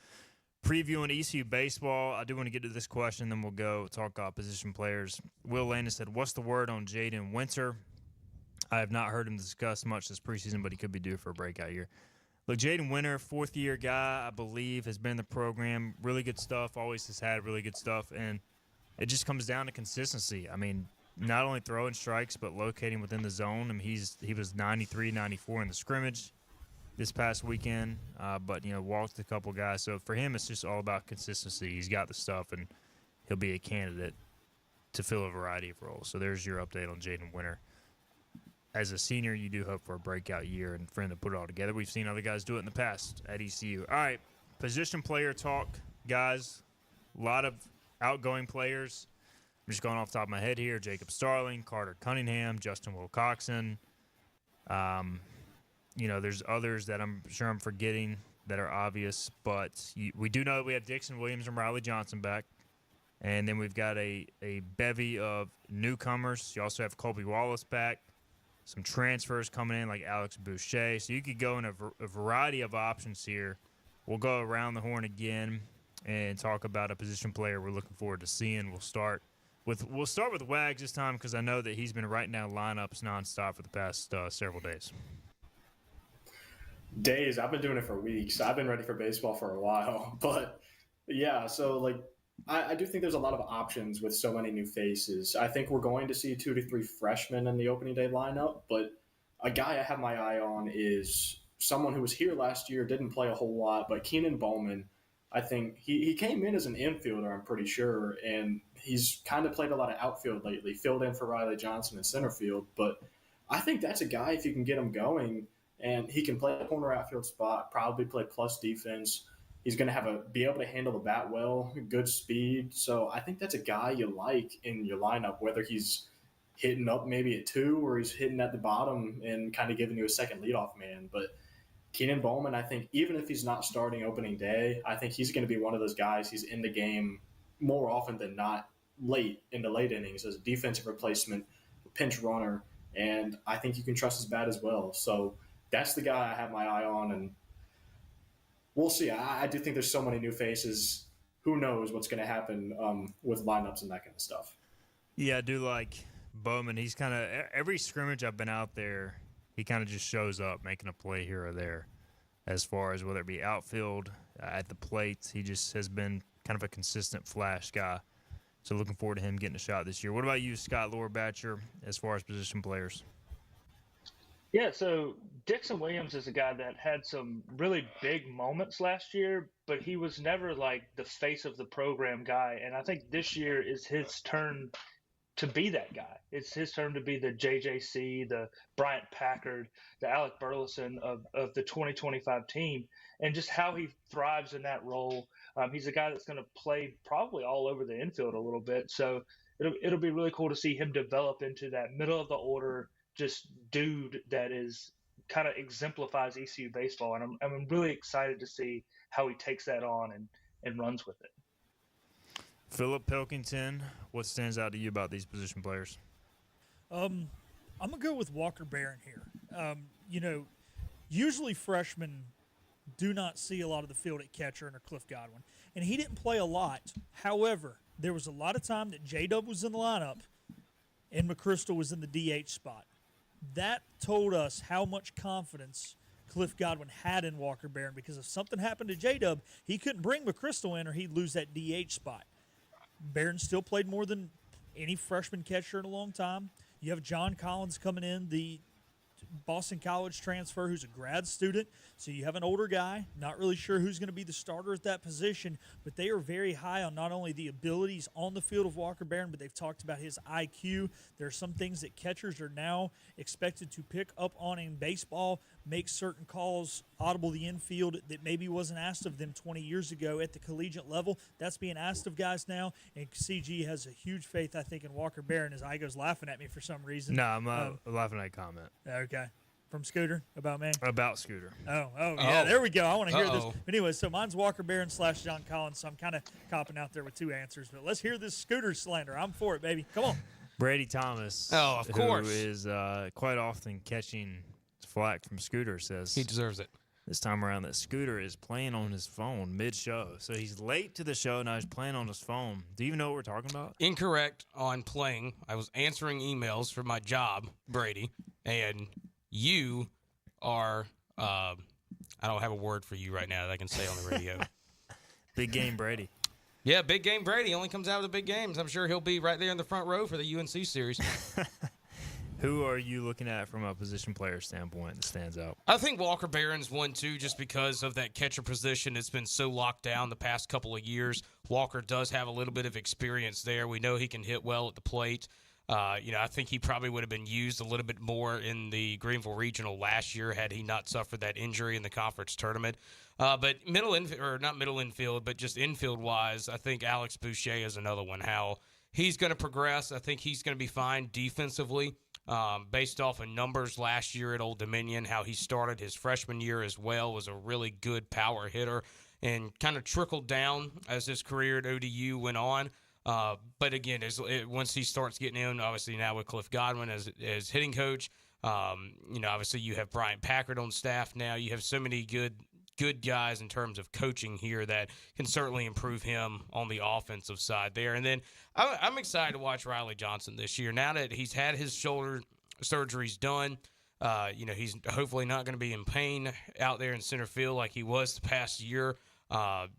Previewing ECU baseball. I do want to get to this question, then we'll go talk position players. Will Landis said, what's the word on Jaden Winter? I have not heard him discuss much this preseason, but he could be due for a breakout year. Look, Jaden Winter, fourth-year guy, I believe, has been in the program. Really good stuff, always has had really good stuff, and it just comes down to consistency. I mean, not only throwing strikes, but locating within the zone. I mean, he was 93, 94 in the scrimmage this past weekend, but, walked a couple guys. So for him, it's just all about consistency. He's got the stuff, and he'll be a candidate to fill a variety of roles. So there's your update on Jaden Winter. As a senior, you do hope for a breakout year and for him to put it all together. We've seen other guys do it in the past at ECU. All right, position player talk, guys. A lot of outgoing players. I'm just going off the top of my head here. Jacob Starling, Carter Cunningham, Justin Wilcoxon. There's others that I'm sure I'm forgetting that are obvious. But we do know that we have Dixon Williams and Riley Johnson back. And then we've got a bevy of newcomers. You also have Colby Wallace back. Some transfers coming in like Alex Boucher. So you could go in a variety of options here. We'll go around the horn again and talk about a position player we're looking forward to seeing. We'll start with Wags this time because I know that he's been writing down lineups nonstop for the past several days. Days. I've been doing it for weeks. I've been ready for baseball for a while. But, yeah, so, I do think there's a lot of options with so many new faces. I think we're going to see 2 to 3 freshmen in the opening day lineup, but a guy I have my eye on is someone who was here last year, didn't play a whole lot, but Keenan Bowman. I think he came in as an infielder, I'm pretty sure, and he's kind of played a lot of outfield lately, filled in for Riley Johnson in center field, but I think that's a guy, if you can get him going, and he can play a corner outfield spot, probably play plus defense. He's going to be able to handle the bat well, good speed. So I think that's a guy you like in your lineup, whether he's hitting up maybe at 2 or he's hitting at the bottom and kind of giving you a second leadoff man. But Keenan Bowman, I think even if he's not starting opening day, I think he's going to be one of those guys. He's in the game more often than not late in the late innings as a defensive replacement, pinch runner. and I think you can trust his bat as well. So that's the guy I have my eye on, and we'll see. I do think there's so many new faces. Who knows what's going to happen with lineups and that kind of stuff. Yeah, I do like Bowman. He's kind of every scrimmage I've been out there, he kind of just shows up making a play here or there. As far as whether it be outfield, at the plate, he just has been kind of a consistent flash guy. So looking forward to him getting a shot this year. What about you, Scott Lowerbatcher, as far as position players? Yeah, so Dixon Williams is a guy that had some really big moments last year, but he was never like the face of the program guy. And I think this year is his turn to be that guy. It's his turn to be the JJC, the Bryant Packard, the Alec Burleson of the 2025 team, and just how he thrives in that role. He's a guy that's going to play probably all over the infield a little bit. So it'll be really cool to see him develop into that middle of the order, just dude that is kind of exemplifies ECU baseball. And I'm really excited to see how he takes that on and runs with it. Philip Pilkington, what stands out to you about these position players? I'm going to go with Walker Barron here. Usually freshmen do not see a lot of the field at catcher under Cliff Godwin, and he didn't play a lot. However, there was a lot of time that J-Dub was in the lineup and McChrystal was in the DH spot. That told us how much confidence Cliff Godwin had in Walker Barron, because if something happened to J-Dub, he couldn't bring McChrystal in or he'd lose that DH spot. Barron still played more than any freshman catcher in a long time. You have John Collins coming in, the Boston College transfer, who's a grad student. So you have an older guy, not really sure who's going to be the starter at that position, but they are very high on not only the abilities on the field of Walker Barron, but they've talked about his IQ. There are some things that catchers are now expected to pick up on in baseball, make certain calls audible the infield that maybe wasn't asked of them 20 years ago at the collegiate level. That's being asked of guys now, and CG has a huge faith, I think, in Walker Barron. As Igo's laughing at me for some reason. No, I'm laughing at a comment. Okay. From Scooter? About me? About Scooter. Oh, yeah, there we go. I want to hear this. But anyway, so mine's Walker Barron / John Collins, so I'm kind of copping out there with two answers. But let's hear this Scooter slander. I'm for it, baby. Come on. Brady Thomas. Oh, of course. Who is quite often catching flack from Scooter, says he deserves it. This time around that Scooter is playing on his phone mid-show. So he's late to the show, now he's playing on his phone. Do you even know what we're talking about? Incorrect on playing. I was answering emails for my job, Brady, and you are I don't have a word for you right now that I can say on the radio. Big game Brady. Yeah, big game Brady only comes out of the big games. I'm sure he'll be right there in the front row for the UNC series. Who are you looking at from a position player standpoint that stands out? I think Walker Barron's one, too, just because of that catcher position. It's been so locked down the past couple of years. Walker does have a little bit of experience there. We know he can hit well at the plate. I think he probably would have been used a little bit more in the Greenville Regional last year had he not suffered that injury in the conference tournament. But not middle infield, but just infield-wise, I think Alex Boucher is another one. How he's going to progress. I think he's going to be fine defensively. Based off of numbers last year at Old Dominion, how he started his freshman year as well, was a really good power hitter and kind of trickled down as his career at ODU went on. But again, once he starts getting in, obviously now with Cliff Godwin as hitting coach, obviously you have Bryant Packard on staff now. You have so many good guys in terms of coaching here that can certainly improve him on the offensive side there. And then I'm excited to watch Riley Johnson this year. Now that he's had his shoulder surgeries done, he's hopefully not going to be in pain out there in center field like he was the past year.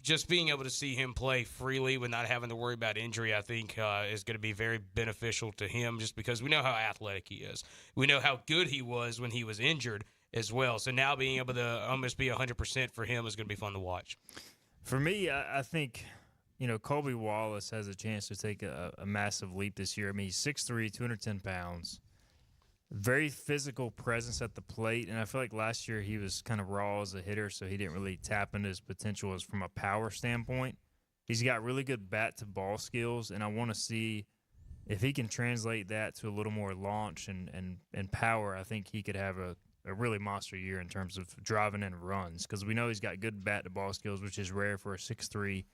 Just being able to see him play freely with not having to worry about injury, I think, is going to be very beneficial to him just because we know how athletic he is. We know how good he was when he was injured as well. So now being able to almost be 100% for him is going to be fun to watch. For me, I think, Colby Wallace has a chance to take a massive leap this year. I mean, he's 6'3", 210 pounds. Very physical presence at the plate, and I feel like last year he was kind of raw as a hitter, so he didn't really tap into his potential from a power standpoint. He's got really good bat-to-ball skills, and I want to see if he can translate that to a little more launch and power. I think he could have a really monster year in terms of driving in runs because we know he's got good bat-to-ball skills, which is rare for a 6'3",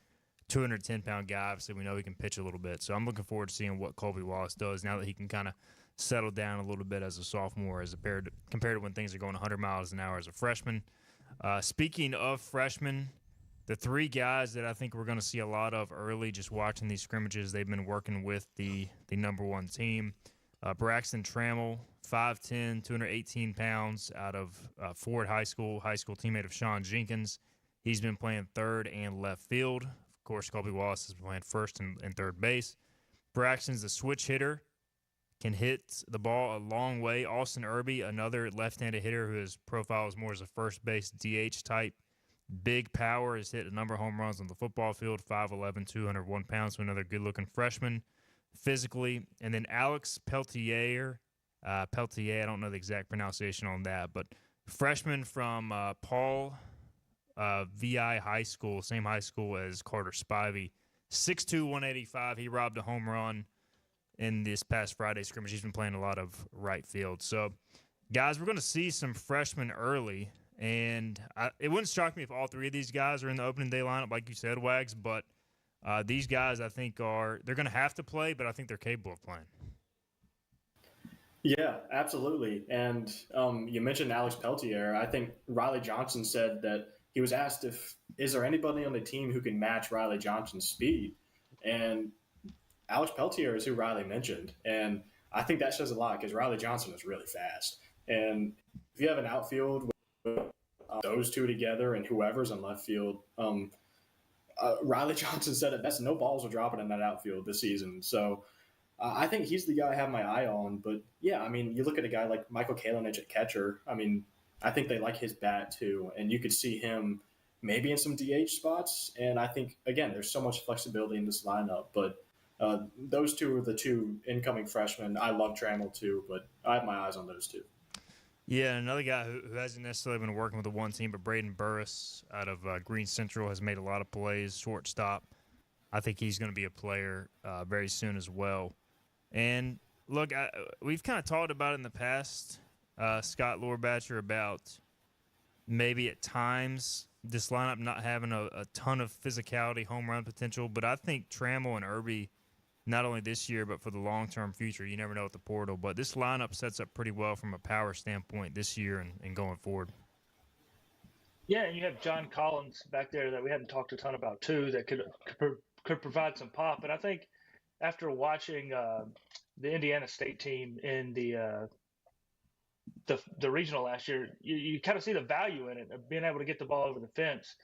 210-pound guy. Obviously, we know he can pitch a little bit. So I'm looking forward to seeing what Colby Wallace does now that he can kind of settled down a little bit as a sophomore as compared to when things are going 100 miles an hour as a freshman. Speaking of freshmen, the three guys that I think we're going to see a lot of early, just watching these scrimmages, they've been working with the number one team. Braxton Trammell, 5'10", 218 pounds, out of Ford High School teammate of Sean Jenkins. He's been playing third and left field. Of course, Colby Wallace has been playing first and third base. Braxton's a switch hitter, can hit the ball a long way. Austin Irby, another left-handed hitter whose profile is more as a first base DH type. Big power, has hit a number of home runs on the football field, 5'11", 201 pounds, so another good-looking freshman physically. And then Alex Peltier, I don't know the exact pronunciation on that, but freshman from Paul VI High School, same high school as Carter Spivey, 6'2", 185. He robbed a home run in this past Friday scrimmage. He's been playing a lot of right field. So, guys, we're going to see some freshmen early, and it wouldn't shock me if all three of these guys are in the opening day lineup, like you said, Wags, but these guys I think they're going to have to play, but I think they're capable of playing. Yeah, absolutely. And you mentioned Alex Peltier. I think Riley Johnson said that he was asked is there anybody on the team who can match Riley Johnson's speed? And Alex Peltier is who Riley mentioned. And I think that says a lot because Riley Johnson is really fast. And if you have an outfield with those two together and whoever's in left field, Riley Johnson said it best, no balls are dropping in that outfield this season. So I think he's the guy I have my eye on. But, yeah, I mean, you look at a guy like Michael Kalinich at catcher. I mean, I think they like his bat too. And you could see him maybe in some DH spots. And I think, again, there's so much flexibility in this lineup. But those two are the two incoming freshmen. I love Trammell too, but I have my eyes on those two. Yeah, another guy who hasn't necessarily been working with the one team, but Braden Burris out of Green Central has made a lot of plays, shortstop. I think he's going to be a player very soon as well. And, look, we've kind of talked about it in the past, Scott Lorbatcher, about maybe at times this lineup not having a ton of physicality, home run potential, but I think Trammell and Irby, not only this year but for the long-term future, you never know with the portal, but this lineup sets up pretty well from a power standpoint this year and going forward. Yeah, and you have John Collins back there that we haven't talked a ton about too that could provide some pop. And I think after watching the Indiana State team in the regional last year, you kind of see the value in it of being able to get the ball over the fence.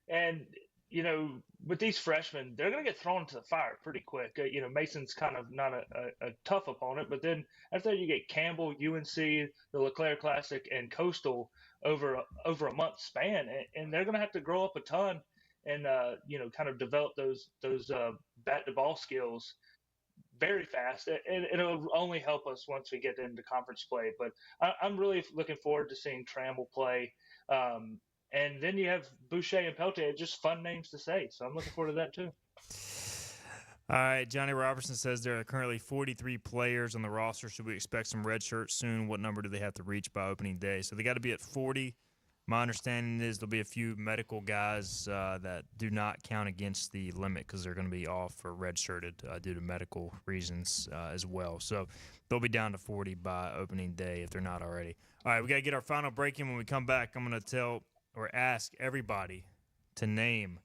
And, you know, with these freshmen, they're going to get thrown into the fire pretty quick. You know, Mason's kind of not a tough opponent, but then after that you get Campbell, UNC, the LeClaire Classic, and Coastal over a month span, and they're going to have to grow up a ton and you know, kind of develop those bat to ball skills very fast, and it'll only help us once we get into conference play. But I'm really looking forward to seeing Trammell play. And then you have Boucher and Peltier, just fun names to say. So I'm looking forward to that too. All right, Johnny Robertson says there are currently 43 players on the roster. Should we expect some red shirts soon? What number do they have to reach by opening day? So they got to be at 40. My understanding is there'll be a few medical guys that do not count against the limit because they're going to be off or redshirted due to medical reasons as well. So they'll be down to 40 by opening day if they're not already. All right, we got to get our final break in. When we come back, I'm going to ask everybody to name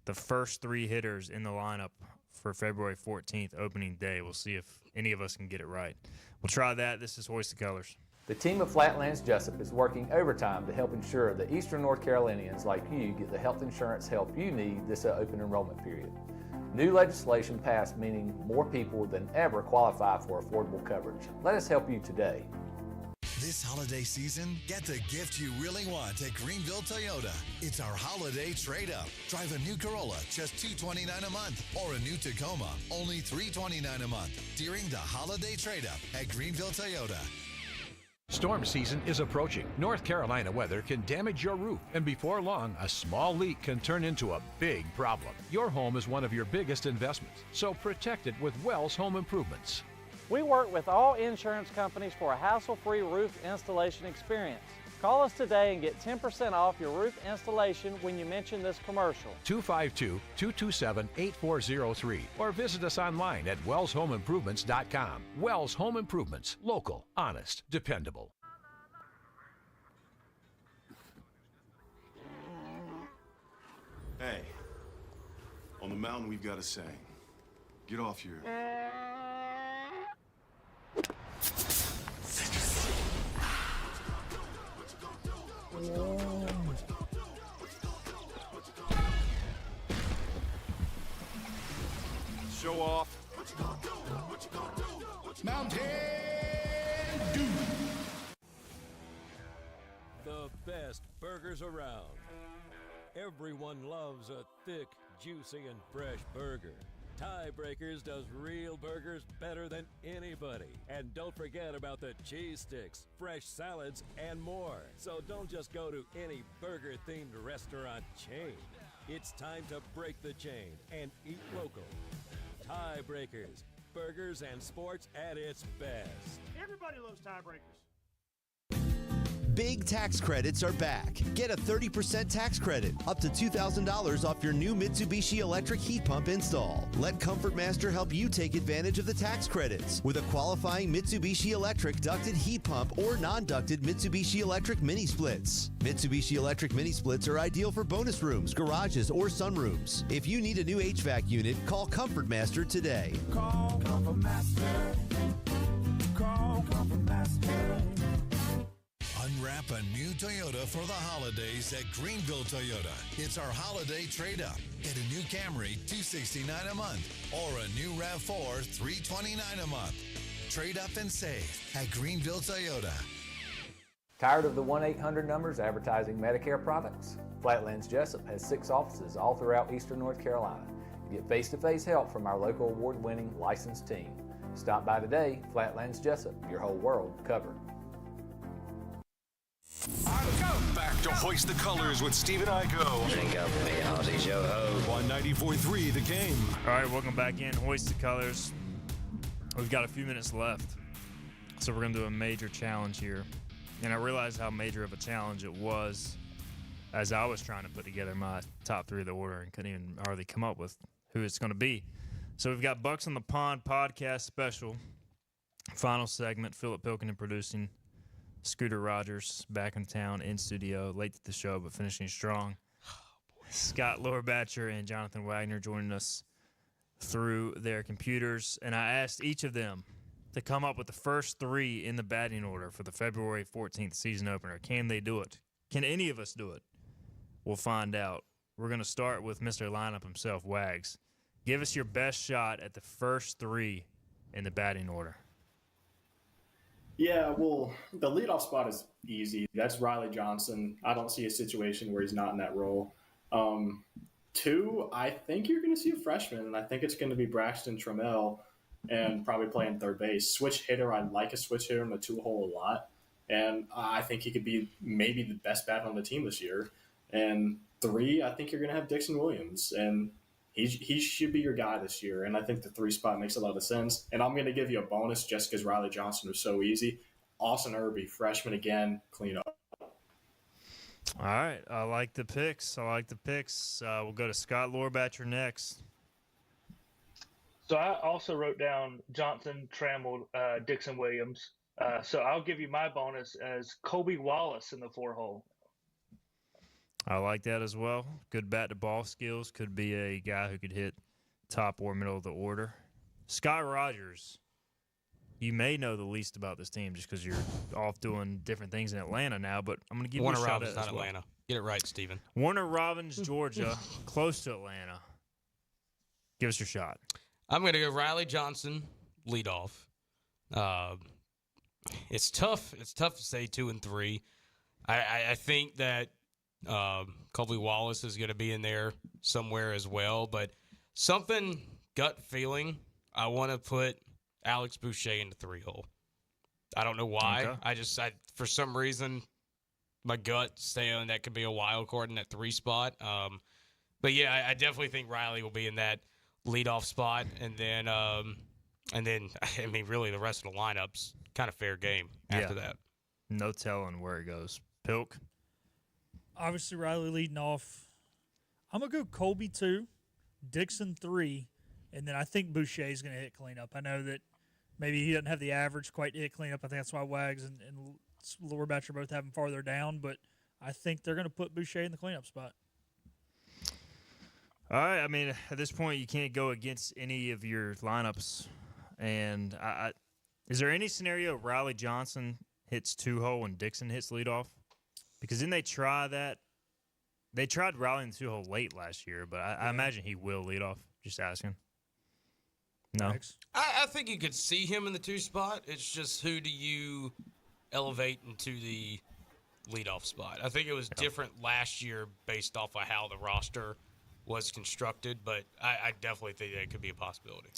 the first three hitters in the lineup for February 14th, opening day. We'll see if any of us can get it right. We'll try that. This is Hoist the Colors. The team of Flatlands Jessup is working overtime to help ensure that Eastern North Carolinians like you get the health insurance help you need this open enrollment period. New legislation passed meaning more people than ever qualify for affordable coverage. Let us help you today. This holiday season, get the gift you really want at Greenville Toyota. It's our holiday trade-up. Drive a new Corolla, just $229 a month, or a new Tacoma, only $329 a month during the holiday trade-up at Greenville Toyota. Storm season is approaching. North Carolina weather can damage your roof, and before long, a small leak can turn into a big problem. Your home is one of your biggest investments, so protect it with Wells Home Improvements. We work with all insurance companies for a hassle-free roof installation experience. Call us today and get 10% off your roof installation when you mention this commercial. 252-227-8403 or visit us online at wellshomeimprovements.com. Wells Home Improvements. Local, honest, dependable. Hey, on the mountain we've got a saying. Get off your... Show off. Mountain Dew. The best burgers around. Everyone loves a thick, juicy, and fresh burger. Tiebreakers does real burgers better than anybody. And don't forget about the cheese sticks, fresh salads, and more. So don't just go to any burger-themed restaurant chain. It's time to break the chain and eat local. Tiebreakers, burgers and sports at its best. Everybody loves tiebreakers. Big tax credits are back. Get a 30% tax credit, up to $2,000 off your new Mitsubishi electric heat pump install. Let Comfort Master help you take advantage of the tax credits with a qualifying Mitsubishi electric ducted heat pump or non-ducted Mitsubishi electric mini splits. Mitsubishi electric mini splits are ideal for bonus rooms, garages, or sunrooms. If you need a new HVAC unit, call Comfort Master today. Call Comfort Master. Call Comfort Master. Unwrap a new Toyota for the holidays at Greenville Toyota. It's our holiday trade-up. Get a new Camry, $269 a month, or a new RAV4, $329 a month. Trade up and save at Greenville Toyota. Tired of the 1-800 numbers advertising Medicare products? Flatlands Jessup has 6 offices all throughout eastern North Carolina. Get face-to-face help from our local award-winning licensed team. Stop by today. Flatlands Jessup, your whole world covered. Back to Hoist the Colors with Stephen Igo. Drink up, me hearties, yo ho. On 94.3 The Game. All right, welcome back in. Hoist the Colors. We've got a few minutes left, so we're going to do a major challenge here. And I realized how major of a challenge it was as I was trying to put together my top 3 of the order and couldn't even hardly come up with who it's going to be. So we've got Bucs on the Pond podcast special. Final segment, Philip Pilkington producing. Scooter Rogers back in town, in studio, late to the show, but finishing strong. Scott Lorbatcher and Jonathan Wagner joining us through their computers. And I asked each of them to come up with the first 3 in the batting order for the February 14th season opener. Can they do it? Can any of us do it? We'll find out. We're going to start with Mr. Lineup himself, Wags. Give us your best shot at the first 3 in the batting order. Yeah, well, the leadoff spot is easy. That's Riley Johnson. I don't see a situation where he's not in that role. 2, I think you're going to see a freshman, and I think it's going to be Braxton Trammell and probably playing third base. Switch hitter, I like a switch hitter in the 2-hole a lot, and I think he could be maybe the best bat on the team this year. And 3, I think you're going to have Dixon Williams, and he should be your guy this year, and I think the 3 spot makes a lot of sense. And I'm going to give you a bonus just because Riley Johnson was so easy. Austin Irby, freshman again, clean up. All right. I like the picks. We'll go to Scott Lorbatcher next. So I also wrote down Johnson, Trammell, Dixon Williams. So I'll give you my bonus as Colby Wallace in the 4-hole. I like that as well. Good bat-to-ball skills. Could be a guy who could hit top or middle of the order. Scott Rogers, you may know the least about this team just because you're off doing different things in Atlanta now, but I'm going to give you a shot at it as well. Atlanta. Get it right, Steven. Warner Robins, Georgia, close to Atlanta. Give us your shot. I'm going to go Riley Johnson, leadoff. It's tough. It's tough to say 2 and 3. I think that Colby Wallace is going to be in there somewhere as well, but something gut feeling, I want to put Alex Boucher in the 3-hole. I don't know why. Okay. I for some reason, my gut saying that could be a wild card in that 3 spot. But yeah, I definitely think Riley will be in that leadoff spot, and then I mean, really the rest of the lineup's kind of fair game after that. No telling where it goes. Pilk. Obviously, Riley leading off. I'm going to go Colby 2, Dixon 3, and then I think Boucher is going to hit cleanup. I know that maybe he doesn't have the average quite to hit cleanup. I think that's why Wags and Lower Batch are both having farther down, but I think they're going to put Boucher in the cleanup spot. All right. I mean, at this point, you can't go against any of your lineups. And is there any scenario Riley Johnson hits 2-hole and Dixon hits leadoff? Because didn't they try that? They tried Riley in the 2-hole late last year, but I imagine he will lead off. Just asking. No? I think you could see him in the 2 spot. It's just who do you elevate into the leadoff spot? I think it was different last year based off of how the roster was constructed, but I definitely think that could be a possibility.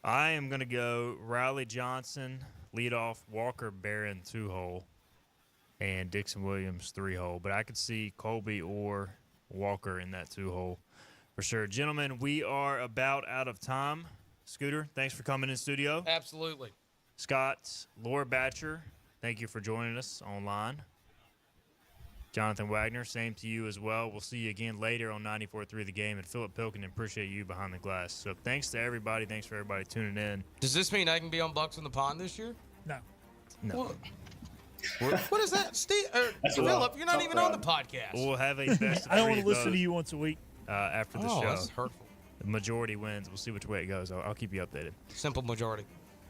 I am going to go Riley Johnson, leadoff, Walker Barron, 2-hole, and Dixon Williams, 3-hole. But I could see Colby or Walker in that 2-hole for sure. Gentlemen, we are about out of time. Scooter, thanks for coming in studio. Absolutely. Scott, Laura Batcher, thank you for joining us online. Jonathan Wagner, same to you as well. We'll see you again later on 94.3 The Game. And Philip Pilkington, appreciate you behind the glass. So thanks to everybody. Thanks for everybody tuning in. Does this mean I can be on Bucs in the Pond this year? No. No. What is that, Steve? Philip, you're not even on the podcast. We'll have a best of I don't three want to listen vote, to you once a week. After the show. That's hurtful. The majority wins. We'll see which way it goes. I'll keep you updated. Simple majority.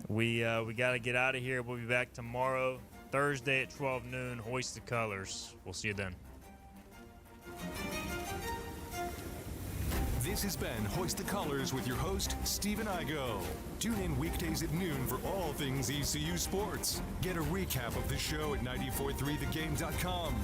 We got to get out of here. We'll be back tomorrow, Thursday at 12 noon. Hoist the colors. We'll see you then. This has been Hoist the Colors with your host, Stephen Igo. Tune in weekdays at noon for all things ECU sports. Get a recap of the show at 943thegame.com.